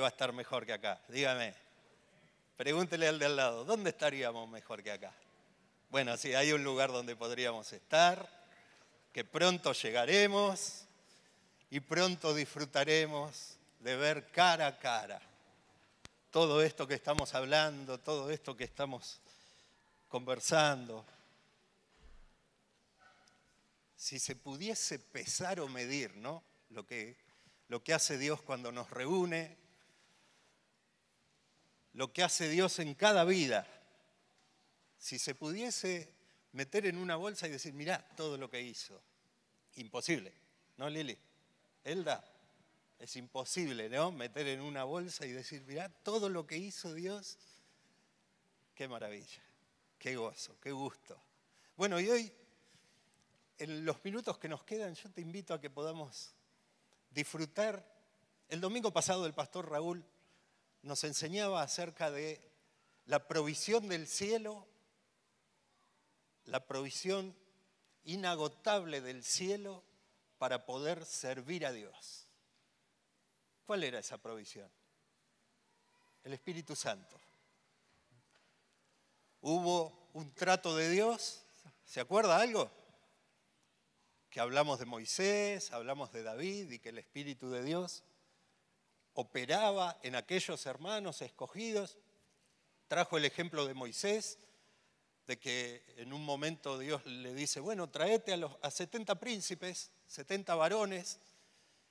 va a estar mejor que acá? Dígame. Pregúntele al de al lado, ¿dónde estaríamos mejor que acá? Bueno, sí, hay un lugar donde podríamos estar, que pronto llegaremos y pronto disfrutaremos de ver cara a cara todo esto que estamos hablando, todo esto que estamos conversando. Si se pudiese pesar o medir, ¿no? Lo que hace Dios cuando nos reúne, lo que hace Dios en cada vida. Si se pudiese meter en una bolsa y decir, mirá todo lo que hizo. Imposible, ¿no, Lili? Elda, es imposible, ¿no? Meter en una bolsa y decir, mirá todo lo que hizo Dios. Qué maravilla, qué gozo, qué gusto. Bueno, y hoy, en los minutos que nos quedan, yo te invito a que podamos disfrutar. El domingo pasado el pastor Raúl nos enseñaba acerca de la provisión del cielo, la provisión inagotable del cielo para poder servir a Dios. ¿Cuál era esa provisión? El Espíritu Santo. Hubo un trato de Dios, ¿se acuerda algo? Que hablamos de Moisés, hablamos de David y que el Espíritu de Dios operaba en aquellos hermanos escogidos. Trajo el ejemplo de Moisés, de que en un momento Dios le dice, bueno, tráete a 70 príncipes, 70 varones,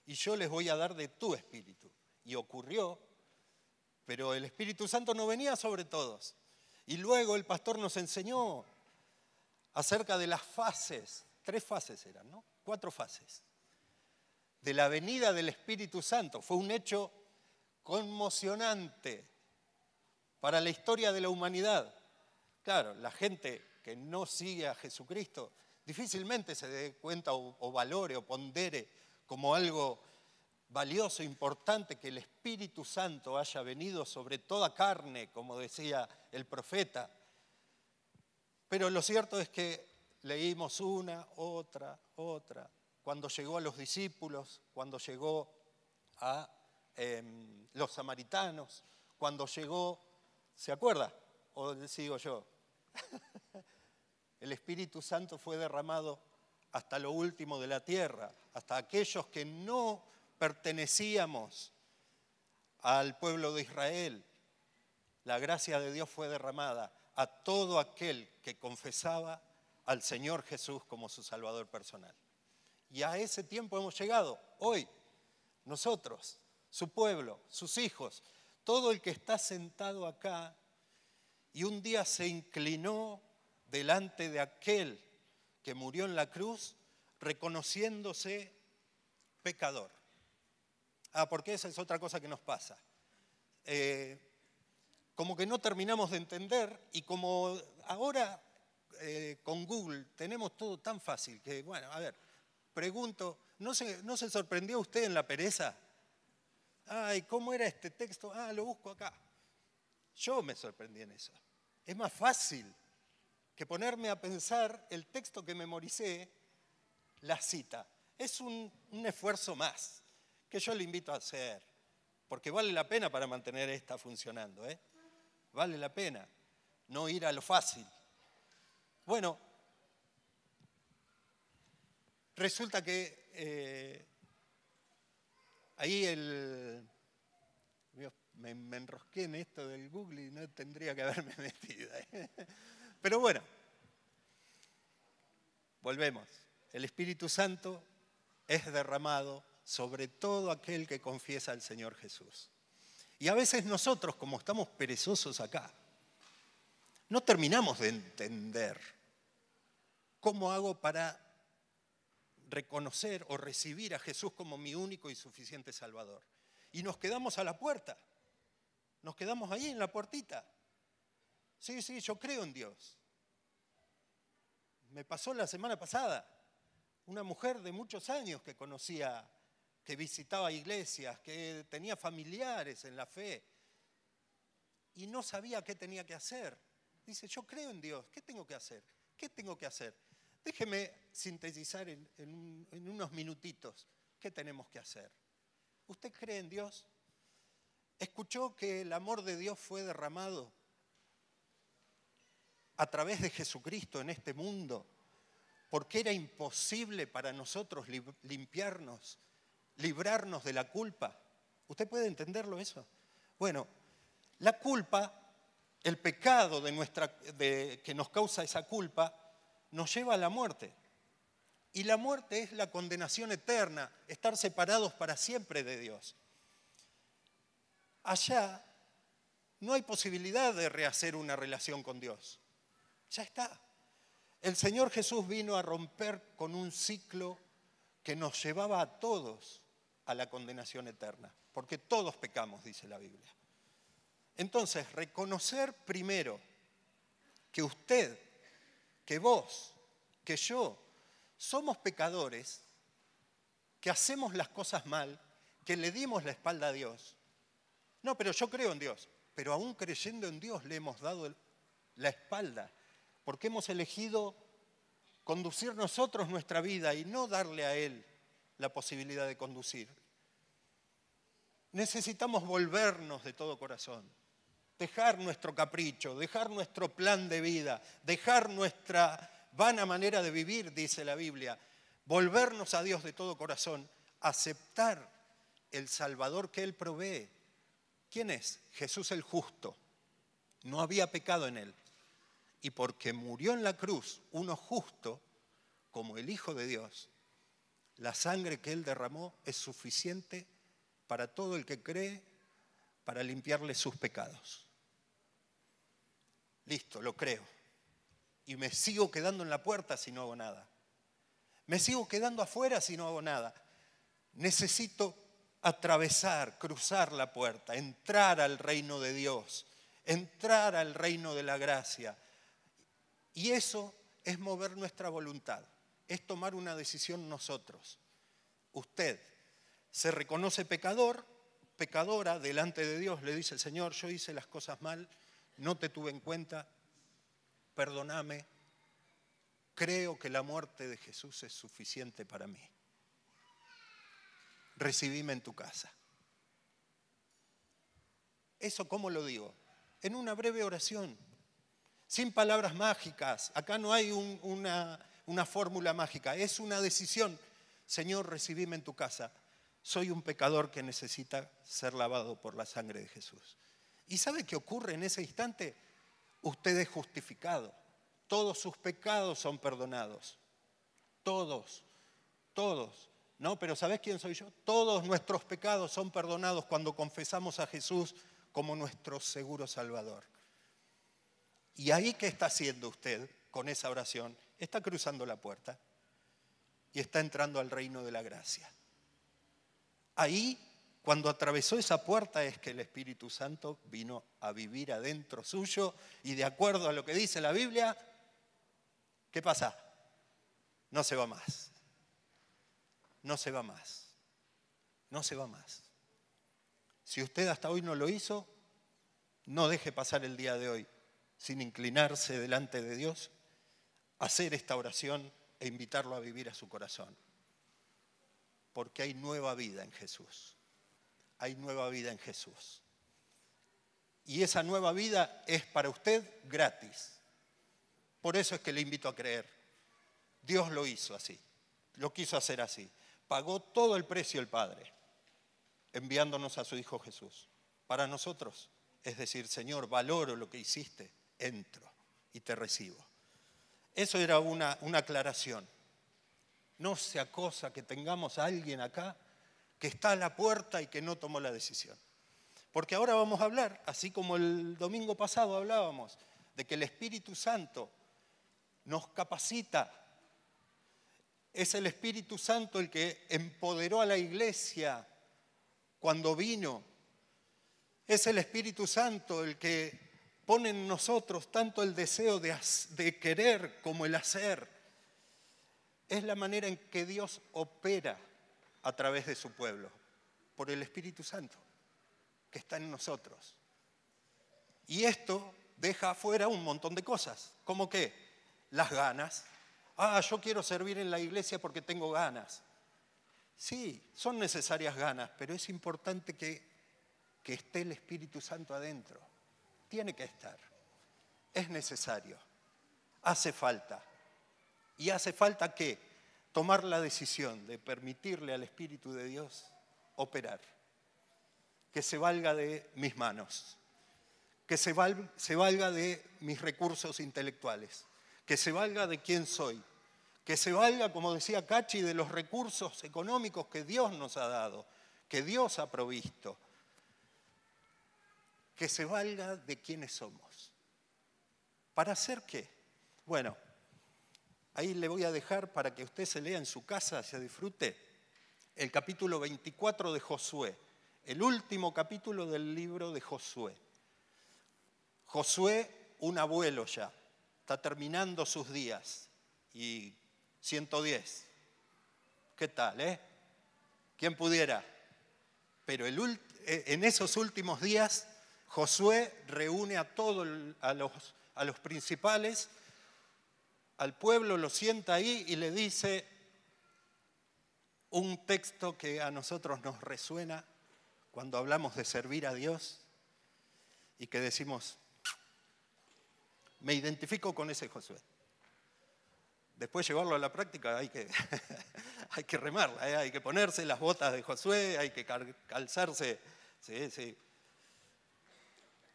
y yo les voy a dar de tu espíritu. Y ocurrió, pero el Espíritu Santo no venía sobre todos. Y luego el pastor nos enseñó acerca de las fases, 3 fases eran, ¿no? 4 fases. De la venida del Espíritu Santo. Fue un hecho conmocionante para la historia de la humanidad. Claro, la gente que no sigue a Jesucristo difícilmente se dé cuenta o valore o pondere como algo valioso, importante, que el Espíritu Santo haya venido sobre toda carne, como decía el profeta. Pero lo cierto es que leímos una, otra. Cuando llegó a los discípulos, cuando llegó a los samaritanos, cuando llegó, ¿se acuerda? ¿O sigo yo? El Espíritu Santo fue derramado hasta lo último de la tierra, hasta aquellos que no pertenecíamos al pueblo de Israel. La gracia de Dios fue derramada a todo aquel que confesaba al Señor Jesús como su Salvador personal. Y a ese tiempo hemos llegado, hoy, nosotros, su pueblo, sus hijos, todo el que está sentado acá y un día se inclinó delante de aquel que murió en la cruz, reconociéndose pecador. Porque esa es otra cosa que nos pasa. Como que no terminamos de entender y como ahora con Google tenemos todo tan fácil que, bueno, a ver, pregunto, ¿no se sorprendió usted en la pereza? Ay, ¿cómo era este texto? Lo busco acá. Yo me sorprendí en eso. Es más fácil que ponerme a pensar el texto que memoricé, la cita. Es un esfuerzo más que yo le invito a hacer, porque vale la pena para mantener esta funcionando, ¿eh? Vale la pena no ir a lo fácil. Bueno, resulta que ahí me enrosqué en esto del Google y no tendría que haberme metido. Pero bueno, volvemos. El Espíritu Santo es derramado sobre todo aquel que confiesa al Señor Jesús. Y a veces nosotros, como estamos perezosos acá, no terminamos de entender cómo hago para reconocer o recibir a Jesús como mi único y suficiente Salvador. Y nos quedamos a la puerta, nos quedamos ahí en la puertita. Sí, yo creo en Dios. Me pasó la semana pasada, una mujer de muchos años que conocía, que visitaba iglesias, que tenía familiares en la fe y no sabía qué tenía que hacer. Dice, yo creo en Dios, ¿qué tengo que hacer? ¿Qué tengo que hacer? Déjeme sintetizar en unos minutitos qué tenemos que hacer. ¿Usted cree en Dios? ¿Escuchó que el amor de Dios fue derramado a través de Jesucristo en este mundo? Porque era imposible para nosotros limpiarnos, librarnos de la culpa. ¿Usted puede entenderlo eso? Bueno, la culpa, el pecado que nos causa esa culpa, nos lleva a la muerte. Y la muerte es la condenación eterna, estar separados para siempre de Dios. Allá no hay posibilidad de rehacer una relación con Dios. Ya está. El Señor Jesús vino a romper con un ciclo que nos llevaba a todos a la condenación eterna, porque todos pecamos, dice la Biblia. Entonces, reconocer primero que usted, que vos, que yo, somos pecadores, que hacemos las cosas mal, que le dimos la espalda a Dios. No, pero yo creo en Dios, pero aún creyendo en Dios le hemos dado la espalda, porque hemos elegido conducir nosotros nuestra vida y no darle a Él la posibilidad de conducir. Necesitamos volvernos de todo corazón, dejar nuestro capricho, dejar nuestro plan de vida, dejar nuestra vana manera de vivir, dice la Biblia, volvernos a Dios de todo corazón, aceptar el Salvador que Él provee. ¿Quién es? Jesús el justo. No había pecado en Él. Y porque murió en la cruz uno justo, como el Hijo de Dios, la sangre que Él derramó es suficiente para todo el que cree, para limpiarle sus pecados. Listo, lo creo. Y me sigo quedando en la puerta si no hago nada. Me sigo quedando afuera si no hago nada. Necesito atravesar, cruzar la puerta, entrar al reino de Dios, entrar al reino de la gracia. Y eso es mover nuestra voluntad, es tomar una decisión nosotros. Usted se reconoce pecador, pecadora delante de Dios, le dice, Señor, yo hice las cosas mal, no te tuve en cuenta, perdóname, creo que la muerte de Jesús es suficiente para mí. Recibime en tu casa. ¿Eso cómo lo digo? En una breve oración. Sin palabras mágicas, acá no hay una fórmula mágica, es una decisión. Señor, recibime en tu casa. Soy un pecador que necesita ser lavado por la sangre de Jesús. ¿Y sabe qué ocurre en ese instante? Usted es justificado. Todos sus pecados son perdonados. Todos. No, pero ¿sabés quién soy yo? Todos nuestros pecados son perdonados cuando confesamos a Jesús como nuestro seguro Salvador. ¿Y ahí qué está haciendo usted con esa oración? Está cruzando la puerta y está entrando al reino de la gracia. Ahí, cuando atravesó esa puerta, es que el Espíritu Santo vino a vivir adentro suyo y de acuerdo a lo que dice la Biblia, ¿qué pasa? No se va más. No se va más. No se va más. Si usted hasta hoy no lo hizo, no deje pasar el día de hoy sin inclinarse delante de Dios, hacer esta oración e invitarlo a vivir a su corazón. Porque hay nueva vida en Jesús. Hay nueva vida en Jesús. Y esa nueva vida es para usted gratis. Por eso es que le invito a creer. Dios lo hizo así. Lo quiso hacer así. Pagó todo el precio el Padre, enviándonos a su Hijo Jesús. Para nosotros, es decir, Señor, valoro lo que hiciste, entro y te recibo. Eso era una aclaración. No sea cosa que tengamos a alguien acá que está a la puerta y que no tomó la decisión. Porque ahora vamos a hablar, así como el domingo pasado hablábamos, de que el Espíritu Santo nos capacita. Es el Espíritu Santo el que empoderó a la iglesia cuando vino. Es el Espíritu Santo el que pone en nosotros tanto el deseo de querer como el hacer. Es la manera en que Dios opera a través de su pueblo, por el Espíritu Santo que está en nosotros. Y esto deja afuera un montón de cosas. ¿Cómo qué? Las ganas. Yo quiero servir en la iglesia porque tengo ganas. Sí, son necesarias ganas, pero es importante que que esté el Espíritu Santo adentro. Tiene que estar. Es necesario. Hace falta. Y hace falta que tomar la decisión de permitirle al Espíritu de Dios operar. Que se valga de mis manos. Que se valga de mis recursos intelectuales. Que se valga de quién soy. Que se valga, como decía Cachi, de los recursos económicos que Dios nos ha dado, que Dios ha provisto. Que se valga de quiénes somos. ¿Para hacer qué? Bueno, ahí le voy a dejar para que usted se lea en su casa, se disfrute, el capítulo 24 de Josué, el último capítulo del libro de Josué. Josué, un abuelo ya, está terminando sus días y 110. ¿Qué tal, ¿Quién pudiera? Pero en esos últimos días, Josué reúne a los principales, al pueblo, lo sienta ahí y le dice un texto que a nosotros nos resuena cuando hablamos de servir a Dios y que decimos, me identifico con ese Josué. Después llevarlo a la práctica hay que remarla, hay que ponerse las botas de Josué, hay que calzarse. Sí.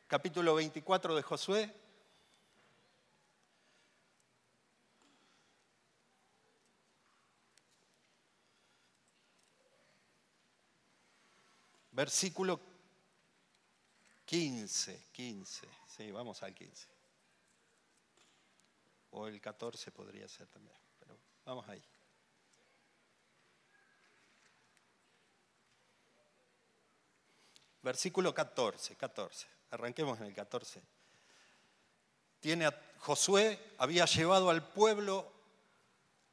Capítulo 24 de Josué. Versículo 15. Sí, vamos al 15. O el 14 podría ser también, pero vamos ahí. Versículo 14. Arranquemos en el 14. Josué había llevado al pueblo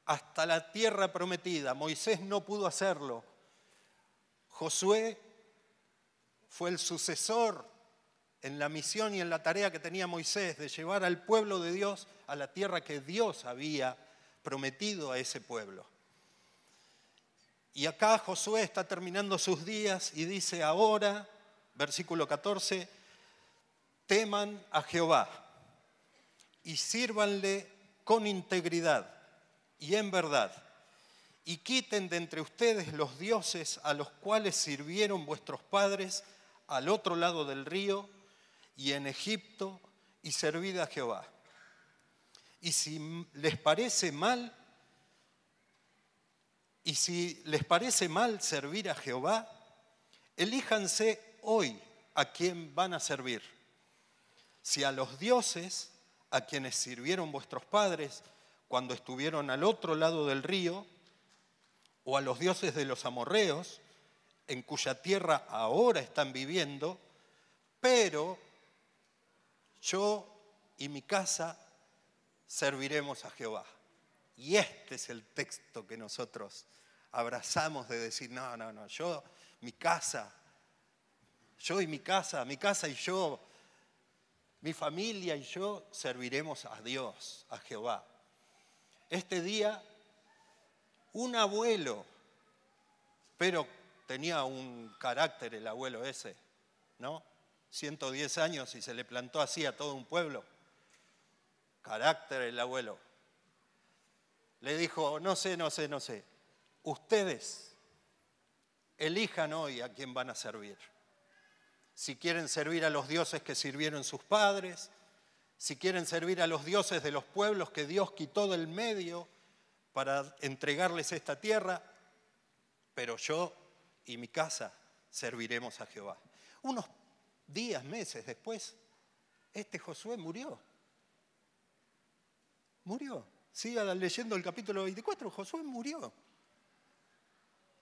hasta la tierra prometida. Moisés no pudo hacerlo. Josué fue el sucesor en la misión y en la tarea que tenía Moisés de llevar al pueblo de Dios a la tierra que Dios había prometido a ese pueblo. Y acá Josué está terminando sus días y dice ahora, versículo 14, teman a Jehová y sírvanle con integridad y en verdad, y quiten de entre ustedes los dioses a los cuales sirvieron vuestros padres al otro lado del río y en Egipto, y servid a Jehová. Y si les parece mal servir a Jehová, elíjanse hoy a quién van a servir. Si a los dioses a quienes sirvieron vuestros padres cuando estuvieron al otro lado del río, o a los dioses de los amorreos, en cuya tierra ahora están viviendo, pero yo y mi casa serviremos a Jehová. Y este es el texto que nosotros abrazamos de decir, no, yo y mi casa y yo, mi familia y yo serviremos a Dios, a Jehová. Este día, un abuelo, pero tenía un carácter el abuelo ese, ¿no? 110 años y se le plantó así a todo un pueblo. Carácter el abuelo. Le dijo, no sé. Ustedes elijan hoy a quién van a servir. Si quieren servir a los dioses que sirvieron sus padres, si quieren servir a los dioses de los pueblos que Dios quitó del medio para entregarles esta tierra, pero yo y mi casa serviremos a Jehová. Unos días, meses después, este Josué murió. Sigan leyendo el capítulo 24, Josué murió.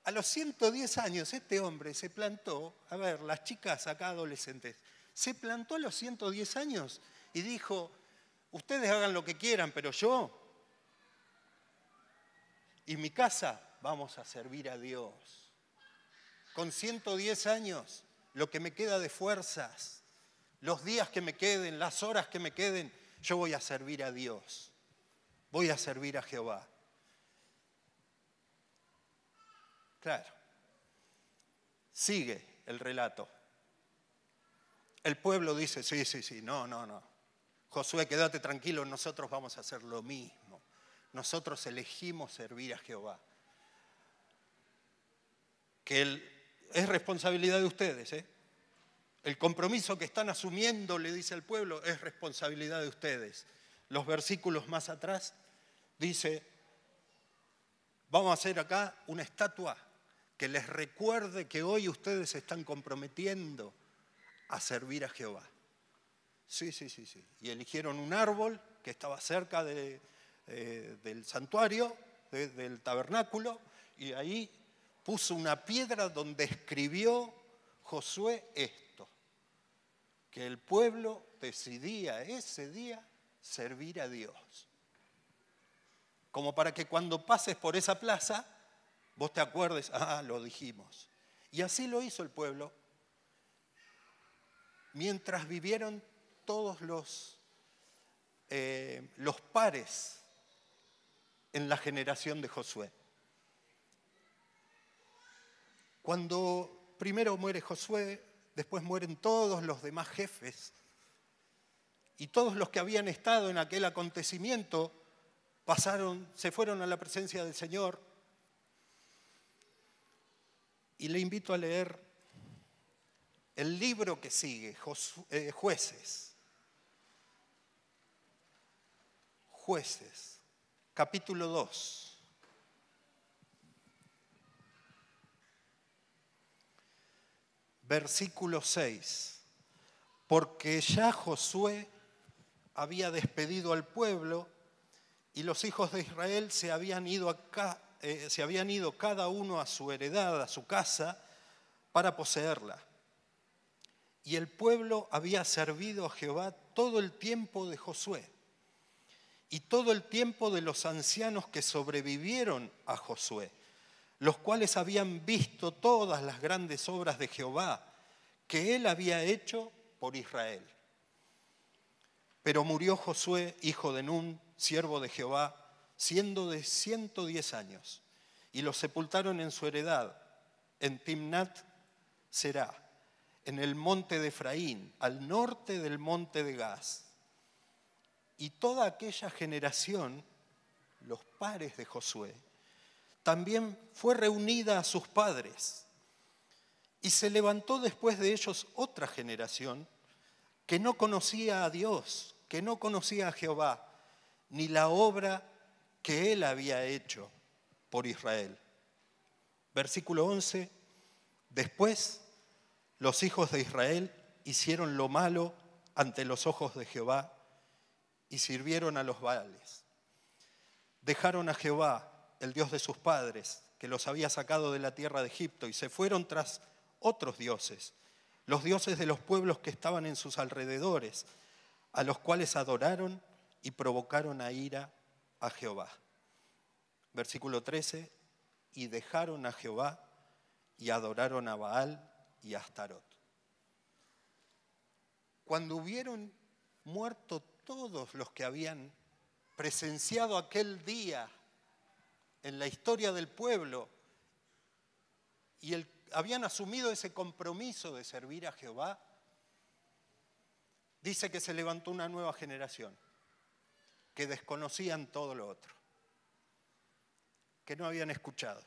A los 110 años este hombre se plantó, las chicas acá adolescentes, se plantó a los 110 años y dijo, ustedes hagan lo que quieran, pero yo y mi casa vamos a servir a Dios. Con 110 años, lo que me queda de fuerzas, los días que me queden, las horas que me queden, yo voy a servir a Dios. Voy a servir a Jehová. Claro. Sigue el relato. El pueblo dice, sí, no. Josué, quédate tranquilo, nosotros vamos a hacer lo mismo. Nosotros elegimos servir a Jehová. Es responsabilidad de ustedes, ¿eh? El compromiso que están asumiendo, le dice al pueblo, es responsabilidad de ustedes. Los versículos más atrás dice, vamos a hacer acá una estatua que les recuerde que hoy ustedes se están comprometiendo a servir a Jehová. Sí. Y eligieron un árbol que estaba cerca del santuario, del tabernáculo, y ahí puso una piedra donde escribió Josué esto, que el pueblo decidía ese día servir a Dios. Como para que cuando pases por esa plaza, vos te acuerdes, lo dijimos. Y así lo hizo el pueblo, mientras vivieron todos los pares en la generación de Josué. Cuando primero muere Josué, después mueren todos los demás jefes, y todos los que habían estado en aquel acontecimiento se fueron a la presencia del Señor. Y le invito a leer el libro que sigue, Jueces. Jueces, capítulo 2. Versículo 6. Porque ya Josué había despedido al pueblo y los hijos de Israel se habían ido cada uno a su heredad, a su casa, para poseerla. Y el pueblo había servido a Jehová todo el tiempo de Josué y todo el tiempo de los ancianos que sobrevivieron a Josué, los cuales habían visto todas las grandes obras de Jehová que él había hecho por Israel. Pero murió Josué, hijo de Nun, siervo de Jehová, siendo de 110 años, y lo sepultaron en su heredad, en Timnat Será, en el monte de Efraín, al norte del monte de Gaz. Y toda aquella generación, los pares de Josué, también fue reunida a sus padres. Y se levantó después de ellos otra generación que no conocía a Dios, que no conocía a Jehová, ni la obra que él había hecho por Israel. Versículo 11. Después, los hijos de Israel hicieron lo malo ante los ojos de Jehová y sirvieron a los Baales. Dejaron a Jehová, el Dios de sus padres, que los había sacado de la tierra de Egipto, y se fueron tras otros dioses, los dioses de los pueblos que estaban en sus alrededores, a los cuales adoraron y provocaron a ira a Jehová. Versículo 13, y dejaron a Jehová y adoraron a Baal y a Astarot. Cuando hubieron muerto todos los que habían presenciado aquel día en la historia del pueblo y habían asumido ese compromiso de servir a Jehová, dice que se levantó una nueva generación que desconocían todo lo otro, que no habían escuchado.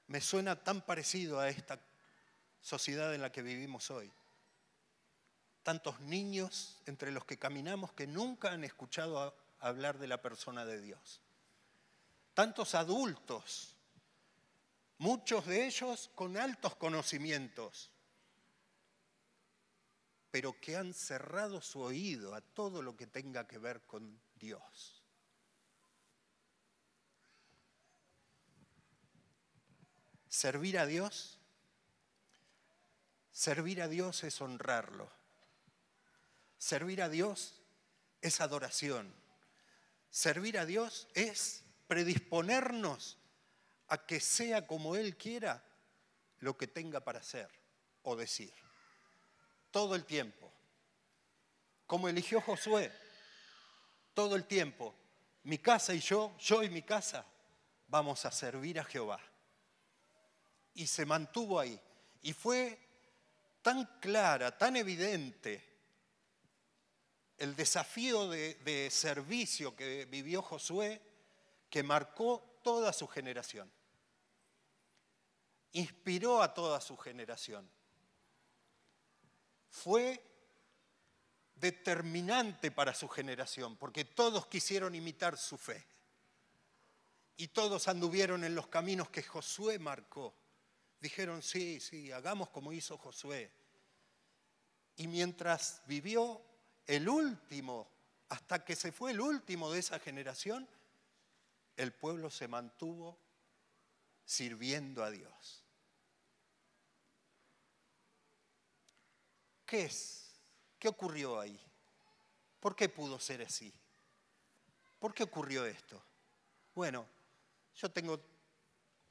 Me suena tan parecido a esta sociedad en la que vivimos hoy. Tantos niños entre los que caminamos que nunca han escuchado hablar de la persona de Dios. Tantos adultos, muchos de ellos con altos conocimientos, pero que han cerrado su oído a todo lo que tenga que ver con Dios. Servir a Dios es honrarlo. Servir a Dios es adoración. Servir a Dios es predisponernos a que sea como Él quiera lo que tenga para hacer o decir. Todo el tiempo. Como eligió Josué, todo el tiempo. Mi casa y yo y mi casa, vamos a servir a Jehová. Y se mantuvo ahí. Y fue tan clara, tan evidente el desafío de servicio que vivió Josué, que marcó toda su generación. Inspiró a toda su generación. Fue determinante para su generación, porque todos quisieron imitar su fe. Y todos anduvieron en los caminos que Josué marcó. Dijeron, sí, hagamos como hizo Josué. Y mientras vivió el último, hasta que se fue el último de esa generación, el pueblo se mantuvo sirviendo a Dios. ¿Qué es? ¿Qué ocurrió ahí? ¿Por qué pudo ser así? ¿Por qué ocurrió esto? Bueno,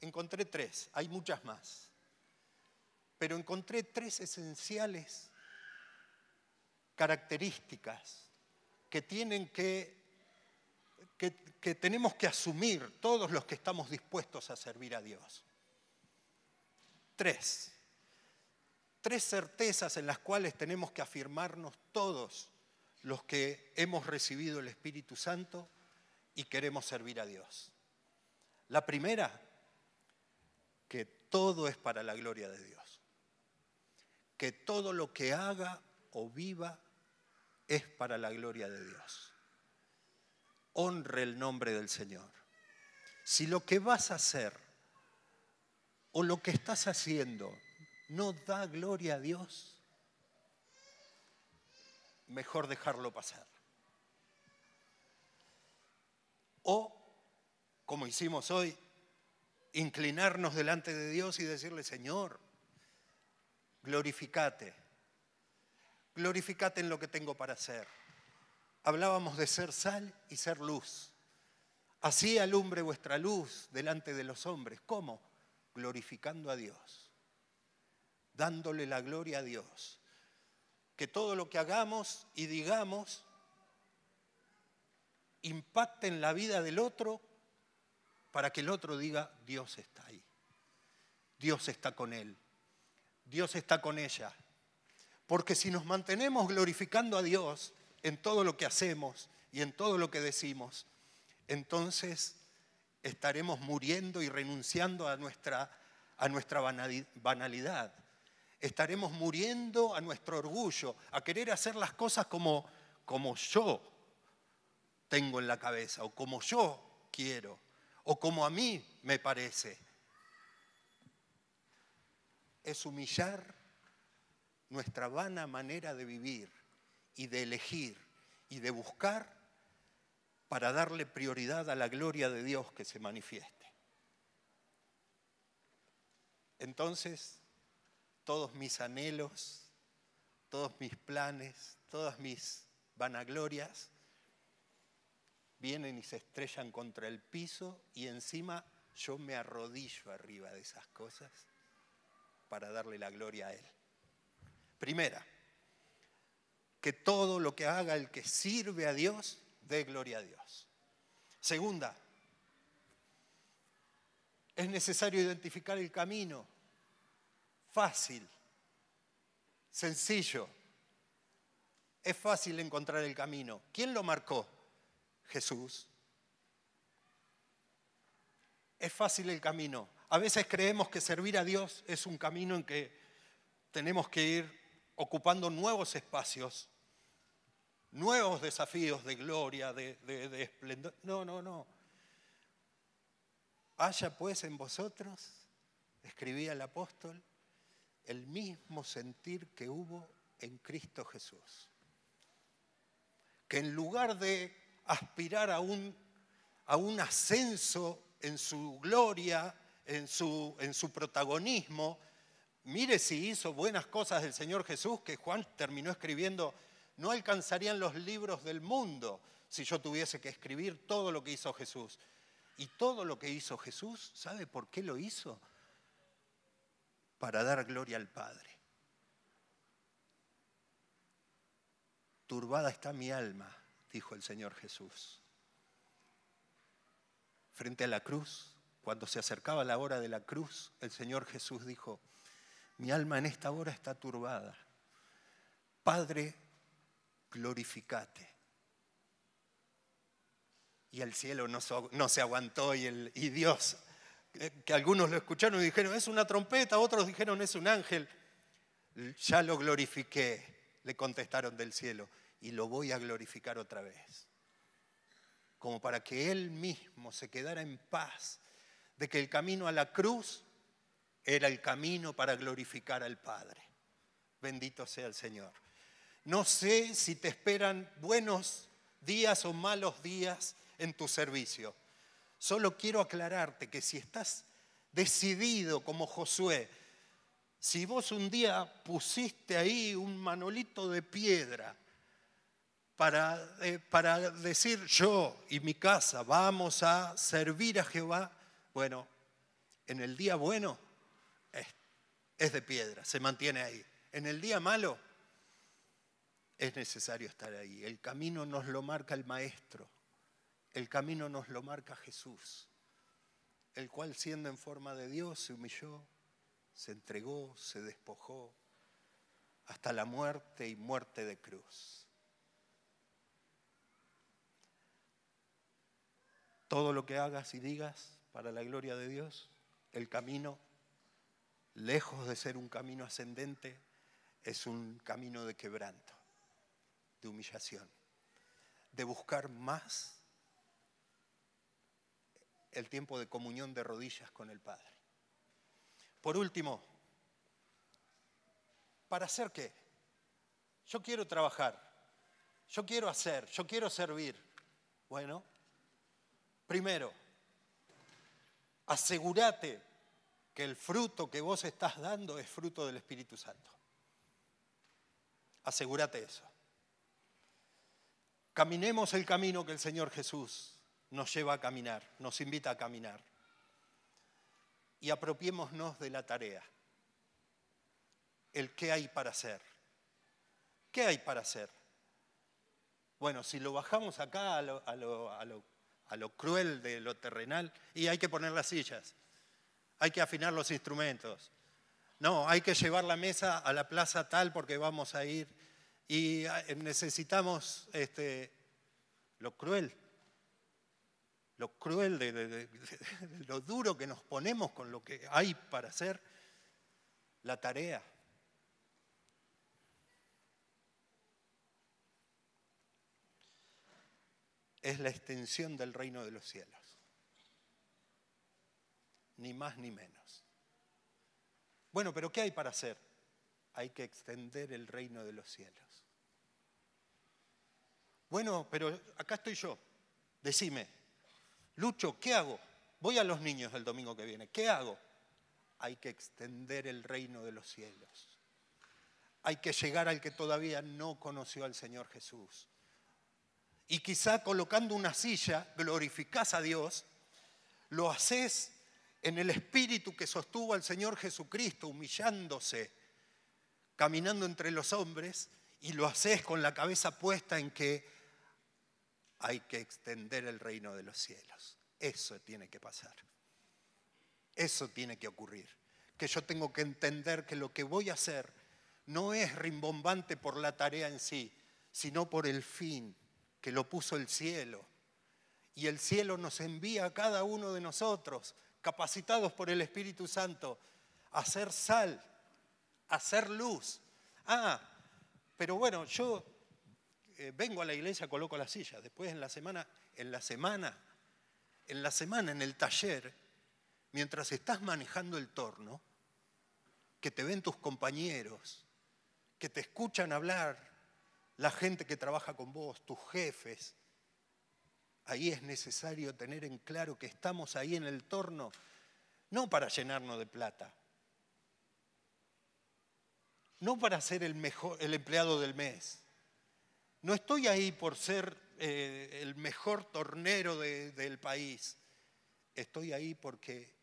encontré 3, hay muchas más, pero encontré 3 esenciales características que tenemos que asumir todos los que estamos dispuestos a servir a Dios. 3 certezas en las cuales tenemos que afirmarnos todos los que hemos recibido el Espíritu Santo y queremos servir a Dios. La primera, que todo es para la gloria de Dios. Que todo lo que haga o viva es para la gloria de Dios. Honre el nombre del Señor. Si lo que vas a hacer o lo que estás haciendo no da gloria a Dios, mejor dejarlo pasar. O, como hicimos hoy, inclinarnos delante de Dios y decirle, Señor, glorificate en lo que tengo para hacer. Hablábamos de ser sal y ser luz. Así alumbre vuestra luz delante de los hombres. ¿Cómo? Glorificando a Dios, dándole la gloria a Dios. Que todo lo que hagamos y digamos impacte en la vida del otro para que el otro diga, Dios está ahí, Dios está con él, Dios está con ella. Porque si nos mantenemos glorificando a Dios en todo lo que hacemos y en todo lo que decimos, entonces estaremos muriendo y renunciando a nuestra banalidad. Estaremos muriendo a nuestro orgullo, a querer hacer las cosas como yo tengo en la cabeza, o como yo quiero, o como a mí me parece. Es humillar nuestra vana manera de vivir y de elegir y de buscar para darle prioridad a la gloria de Dios que se manifieste. Entonces, todos mis anhelos, todos mis planes, todas mis vanaglorias vienen y se estrellan contra el piso y encima yo me arrodillo arriba de esas cosas para darle la gloria a Él. Primera, que todo lo que haga el que sirve a Dios, dé gloria a Dios. Segunda, es necesario identificar el camino. Fácil, sencillo. Es fácil encontrar el camino. ¿Quién lo marcó? Jesús. Es fácil el camino. A veces creemos que servir a Dios es un camino en que tenemos que ir ocupando nuevos espacios, nuevos desafíos de gloria, de esplendor. No. Haya pues en vosotros, escribía el apóstol, el mismo sentir que hubo en Cristo Jesús. Que en lugar de aspirar a un ascenso en su gloria, en su protagonismo, mire si hizo buenas cosas el Señor Jesús, que Juan terminó escribiendo, no alcanzarían los libros del mundo si yo tuviese que escribir todo lo que hizo Jesús. Y todo lo que hizo Jesús, ¿sabe por qué lo hizo? Para dar gloria al Padre. Turbada está mi alma, dijo el Señor Jesús. Frente a la cruz, cuando se acercaba la hora de la cruz, el Señor Jesús dijo, Mi alma en esta hora está turbada. Padre, glorificate. Y el cielo no se aguantó y Dios, que algunos lo escucharon y dijeron, es una trompeta, otros dijeron, es un ángel. Ya lo glorifiqué, le contestaron del cielo, y lo voy a glorificar otra vez. Como para que Él mismo se quedara en paz de que el camino a la cruz era el camino para glorificar al Padre. Bendito sea el Señor. No sé si te esperan buenos días o malos días en tu servicio. Solo quiero aclararte que si estás decidido como Josué, si vos un día pusiste ahí un manolito de piedra para decir yo y mi casa vamos a servir a Jehová, bueno, en el día bueno es de piedra, se mantiene ahí. En el día malo es necesario estar ahí. El camino nos lo marca el Maestro, el camino nos lo marca Jesús, el cual siendo en forma de Dios se humilló, se entregó, se despojó hasta la muerte y muerte de cruz. Todo lo que hagas y digas para la gloria de Dios, el camino, lejos de ser un camino ascendente, es un camino de quebranto, de humillación, de buscar más el tiempo de comunión de rodillas con el Padre. Por último, ¿para hacer qué? Yo quiero trabajar, yo quiero hacer, yo quiero servir. Bueno, primero, asegúrate que el fruto que vos estás dando es fruto del Espíritu Santo. Asegúrate eso. Caminemos el camino que el Señor Jesús nos lleva a caminar, nos invita a caminar. Y apropiémonos de la tarea. El qué hay para hacer. ¿Qué hay para hacer? Bueno, si lo bajamos acá a lo cruel de lo terrenal, y hay que poner las sillas, hay que afinar los instrumentos. No, hay que llevar la mesa a la plaza tal porque vamos a ir y necesitamos lo cruel de lo duro que nos ponemos con lo que hay para hacer, la tarea. Es la extensión del reino de los cielos. Ni más ni menos. Bueno, pero ¿qué hay para hacer? Hay que extender el reino de los cielos. Bueno, pero acá estoy yo. Decime, Lucho, ¿qué hago? Voy a los niños el domingo que viene. ¿Qué hago? Hay que extender el reino de los cielos. Hay que llegar al que todavía no conoció al Señor Jesús. Y quizá colocando una silla, glorificás a Dios, lo haces en el espíritu que sostuvo al Señor Jesucristo, humillándose, caminando entre los hombres, y lo haces con la cabeza puesta en que hay que extender el reino de los cielos. Eso tiene que pasar. Eso tiene que ocurrir. Que yo tengo que entender que lo que voy a hacer no es rimbombante por la tarea en sí, sino por el fin que lo puso el cielo. Y el cielo nos envía a cada uno de nosotros, capacitados por el Espíritu Santo, a ser sal, a ser luz. Pero bueno, yo vengo a la iglesia, coloco la silla. Después en la semana, en el taller, mientras estás manejando el torno, que te ven tus compañeros, que te escuchan hablar, la gente que trabaja con vos, tus jefes, ahí es necesario tener en claro que estamos ahí en el torno, no para llenarnos de plata, no para ser el empleado del mes. No estoy ahí por ser el mejor tornero del país. Estoy ahí porque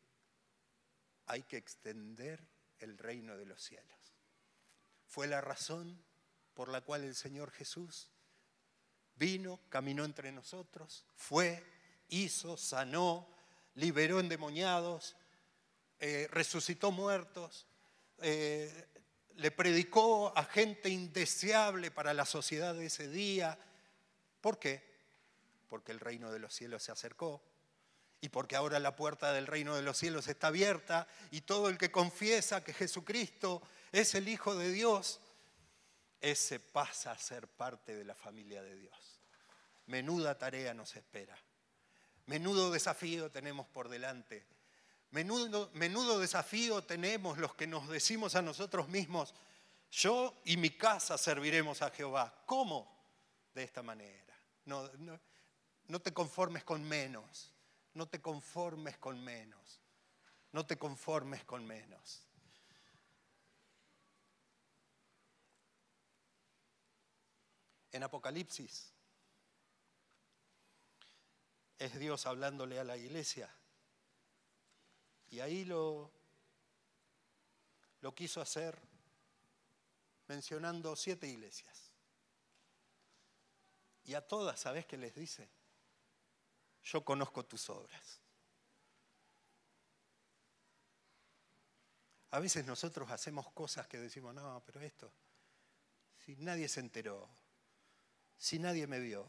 hay que extender el reino de los cielos. Fue la razón por la cual el Señor Jesús vino, caminó entre nosotros, fue, hizo, sanó, liberó endemoniados, resucitó muertos, le predicó a gente indeseable para la sociedad de ese día. ¿Por qué? Porque el reino de los cielos se acercó y porque ahora la puerta del reino de los cielos está abierta y todo el que confiesa que Jesucristo es el Hijo de Dios, ese pasa a ser parte de la familia de Dios. Menuda tarea nos espera. Menudo desafío tenemos por delante. Menudo desafío tenemos los que nos decimos a nosotros mismos: yo y mi casa serviremos a Jehová. ¿Cómo? De esta manera. No te conformes con menos. No te conformes con menos. No te conformes con menos. En Apocalipsis es Dios hablándole a la iglesia. Y ahí lo quiso hacer mencionando 7 iglesias. Y a todas, ¿sabés qué les dice? Yo conozco tus obras. A veces nosotros hacemos cosas que decimos, no, pero esto, si nadie se enteró, si nadie me vio,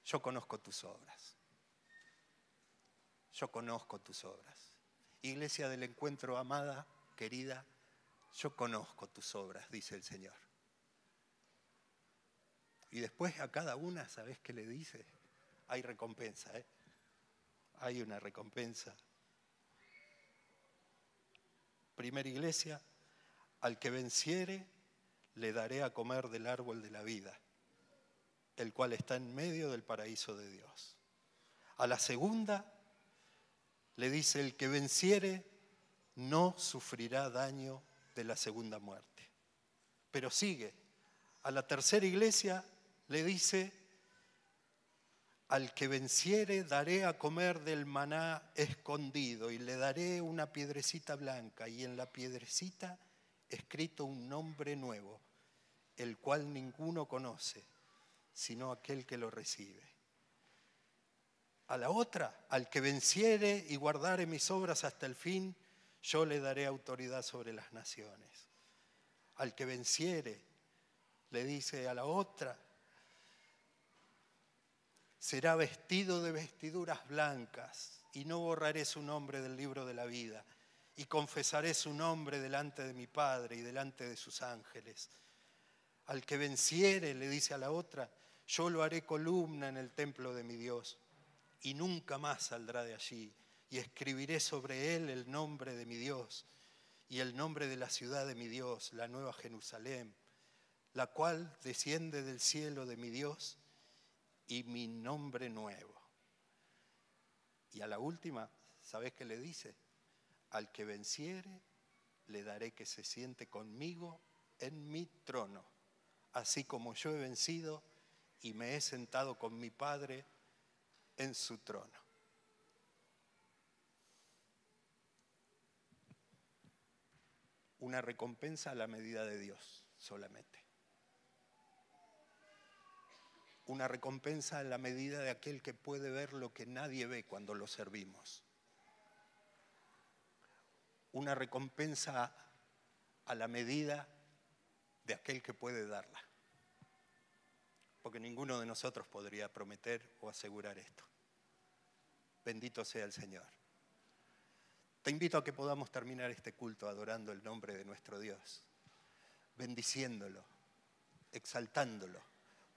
yo conozco tus obras. Yo conozco tus obras. Iglesia del Encuentro, amada, querida, yo conozco tus obras, dice el Señor. Y después a cada una, ¿sabés qué le dice? Hay recompensa, ¿eh? Hay una recompensa. Primera iglesia, al que venciere, le daré a comer del árbol de la vida, el cual está en medio del paraíso de Dios. A la segunda, le dice, el que venciere no sufrirá daño de la segunda muerte. Pero sigue. A la tercera iglesia le dice, al que venciere daré a comer del maná escondido y le daré una piedrecita blanca y en la piedrecita escrito un nombre nuevo, el cual ninguno conoce, sino aquel que lo recibe. A la otra, al que venciere y guardare mis obras hasta el fin, yo le daré autoridad sobre las naciones. Al que venciere, le dice a la otra, será vestido de vestiduras blancas y no borraré su nombre del libro de la vida y confesaré su nombre delante de mi Padre y delante de sus ángeles. Al que venciere, le dice a la otra, yo lo haré columna en el templo de mi Dios y nunca más saldrá de allí. Y escribiré sobre él el nombre de mi Dios y el nombre de la ciudad de mi Dios, la nueva Jerusalén, la cual desciende del cielo de mi Dios y mi nombre nuevo. Y a la última, ¿sabés qué le dice? Al que venciere, le daré que se siente conmigo en mi trono, así como yo he vencido y me he sentado con mi Padre en su trono. Una recompensa a la medida de Dios solamente. Una recompensa a la medida de aquel que puede ver lo que nadie ve cuando lo servimos. Una recompensa a la medida de aquel que puede darla. Porque ninguno de nosotros podría prometer o asegurar esto. Bendito sea el Señor. Te invito a que podamos terminar este culto adorando el nombre de nuestro Dios, bendiciéndolo, exaltándolo,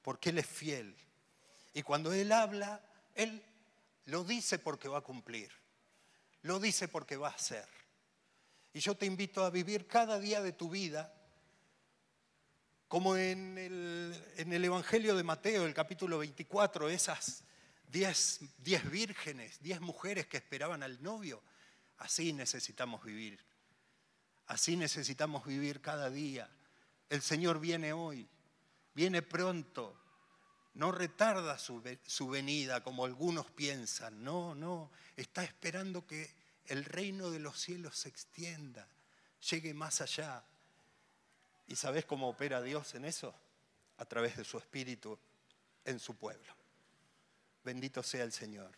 porque Él es fiel. Y cuando Él habla, Él lo dice porque va a cumplir, lo dice porque va a hacer. Y yo te invito a vivir cada día de tu vida como en el Evangelio de Mateo, el capítulo 24, esas 10 vírgenes, 10 mujeres que esperaban al novio. Así necesitamos vivir. Así necesitamos vivir cada día. El Señor viene hoy, viene pronto. No retarda su venida como algunos piensan. No, está esperando que el reino de los cielos se extienda, llegue más allá. ¿Y sabés cómo opera Dios en eso? A través de su Espíritu en su pueblo. Bendito sea el Señor.